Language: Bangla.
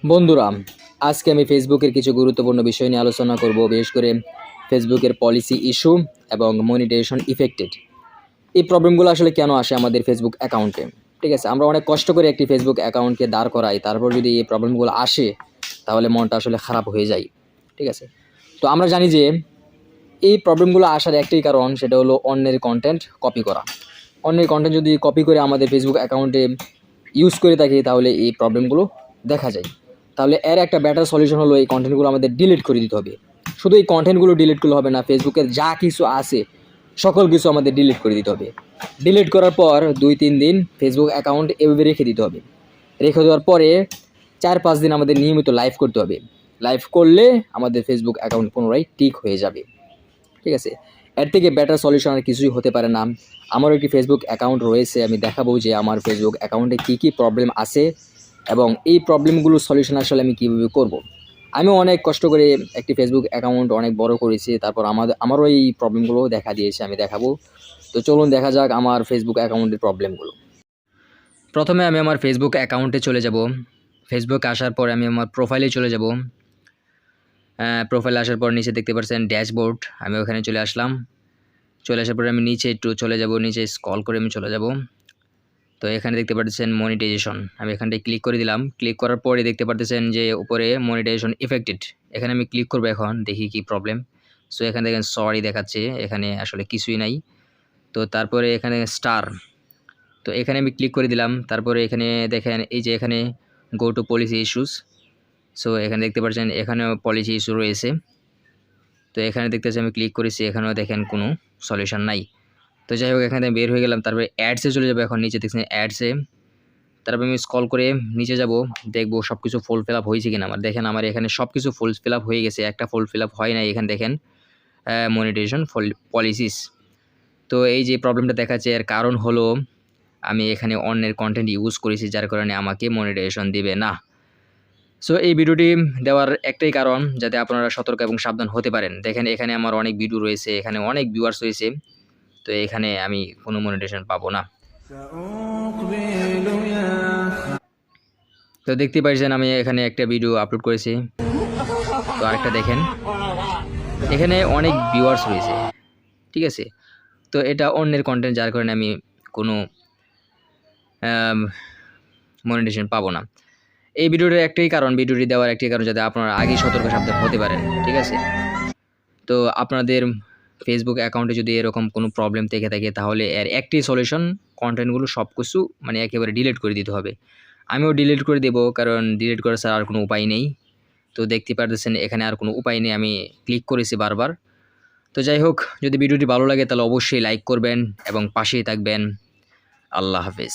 বন্ধুরা, আজকে আমি ফেসবুকের কিছু গুরুত্বপূর্ণ বিষয় নিয়ে আলোচনা করব, বিশেষ করে ফেসবুকের পলিসি ইস্যু এবং মনিটাইজেশন ইফেক্টেড। এই প্রবলেমগুলো আসলে কেন আসে আমাদের ফেসবুক অ্যাকাউন্টে? ঠিক আছে, আমরা অনেক কষ্ট করে একটি ফেসবুক অ্যাকাউন্টকে দাঁড় করাই, তারপর যদি এই প্রবলেমগুলো আসে তাহলে মনটা আসলে খারাপ হয়ে যায়। ঠিক আছে, তো আমরা জানি যে এই প্রবলেমগুলো আসার একটাই কারণ, সেটা হলো অন্যের কন্টেন্ট কপি করা। অন্যের কন্টেন্ট যদি কপি করে আমাদের ফেসবুক অ্যাকাউন্টে ইউজ করে থাকি তাহলে এই প্রবলেমগুলো দেখা যায়। তাহলে এর একটা বেটার সলিউশন হলো এই কন্টেন্টগুলো আমাদের ডিলিট করে দিতে হবে। শুধু এই কন্টেন্টগুলো ডিলিট করলে হবে না, ফেসবুকের যা কিছু আছে সকল কিছু আমাদের ডিলিট করে দিতে হবে। ডিলিট করার পর 2-3 দিন ফেসবুক অ্যাকাউন্ট এভাবে রেখে দিতে হবে। রেখে দেওয়ার পরে 4-5 দিন আমাদের নিয়মিত লাইভ করতে হবে। লাইভ করলে আমাদের ফেসবুক অ্যাকাউন্ট পুনরায় ঠিক হয়ে যাবে। ঠিক আছে, এর থেকে বেটার সলিউশন আর কিছুই হতে পারে না। আমারও একটি ফেসবুক অ্যাকাউন্ট রয়েছে, আমি দেখাবো যে আমার ফেসবুক অ্যাকাউন্টে কী কী প্রবলেম আছে এবং এই প্রবলেমগুলোর সলিউশন আসলে আমি কীভাবে করব। আমিও অনেক কষ্ট করে একটি ফেসবুক অ্যাকাউন্ট অনেক বড় করেছি, তারপর আমারও এই প্রবলেমগুলো দেখা দিয়েছে, আমি দেখাবো। তো চলুন দেখা যাক আমার ফেসবুক অ্যাকাউন্টের প্রবলেমগুলো। প্রথমে আমি আমার ফেসবুক অ্যাকাউন্টে চলে যাব। ফেসবুকে আসার পর আমি আমার প্রোফাইলে চলে যাব। প্রোফাইলে আসার পর নিচে দেখতে পাচ্ছেন ড্যাশবোর্ড, আমি ওখানে চলে আসলাম। চলে আসার পরে আমি নিচে একটু চলে যাব, নিচে স্ক্রল করে আমি চলে যাব। তো এখানে দেখতে পাচ্ছেন মনিটাইজেশন, আমি এখানটায় ক্লিক করে দিলাম। ক্লিক করার পরে দেখতে পাচ্ছেন যে উপরে মনিটাইজেশন ইফেক্টেড, এখানে আমি ক্লিক করব। এখন দেখি কি প্রবলেম। সো এখানে দেখেন সরি দেখাচ্ছে, এখানে আসলে কিছুই নাই। তো তারপরে এখানে স্টার, তো এখানে আমি ক্লিক করে দিলাম। তারপরে এখানে দেখেন এই যে এখানে go to policy issues. So এখানে দেখতে পাচ্ছেন এখানেও পলিসি ইস্যু রয়েছে। তো এখানে দেখতেছি আমি ক্লিক করেছি, এখানেও দেখেন কোনো সলিউশন নাই। তো যাই হোক, এখানে বের হয়ে গেলাম। তারপরে অ্যাডসে চলে যাবো। এখন নিচে দেখছেন অ্যাডসে, তারপরে আমি স্ক্রল করে নিচে যাব, দেখবো সব কিছু ফুল ফিল আপ হয়েছে কিনা। আমার দেখেন আমার এখানে সব কিছু ফুল ফিল আপ হয়ে গেছে, একটা ফুল ফিল আপ হয় নাই। এখানে দেখেন মনিটাইজেশন পলিসিস। তো এই যে প্রবলেমটা দেখাচ্ছে এর কারণ হলো আমি এখানে অন্যের কন্টেন্ট ইউজ করেছি, যার কারণে আমাকে মনিটাইজেশন দিবে না। সো এই ভিডিওটি দেওয়ার একটাই কারণ, যাতে আপনারা সতর্ক এবং সাবধান হতে পারেন। দেখেন এখানে আমার অনেক ভিডিও রয়েছে, এখানে অনেক ভিউয়ার্স রয়েছে, তো এখানে আমি কোনো মনিটাইজেশন পাবো না। তো দেখতে পাচ্ছেন আমি এখানে একটা ভিডিও আপলোড করেছি। তো আরেকটা দেখেন, এখানে অনেক ভিউয়ার্স রয়েছে। ঠিক আছে, তো এটা অন্যের কন্টেন্ট, যার কারণে আমি কোনো মনিটাইজেশন পাবো না। এই ভিডিওটির একটাই কারণ, ভিডিওটি দেওয়ার একটাই কারণ, যাতে আপনারা আগেই সতর্ক সাবধান হতে পারেন। ঠিক আছে, তো আপনাদের ফেসবুক অ্যাকাউন্টে যদি এরকম কোনো প্রবলেম থেকে থাকে তাহলে এর একটাই সলিউশন, কন্টেন্টগুলো সব কিছু মানে একেবারে ডিলিট করে দিতে হবে। আমিও ডিলিট করে দেবো, কারণ ডিলিট করা ছাড়া আর কোনো উপায় নেই। তো দেখতে পারতেছেন এখানে আর কোনো উপায় নেই, আমি ক্লিক করেছি বারবার। তো যাই হোক, যদি ভিডিওটি ভালো লাগে তাহলে অবশ্যই লাইক করবেন এবং পাশেই থাকবেন। আল্লাহ হাফেজ।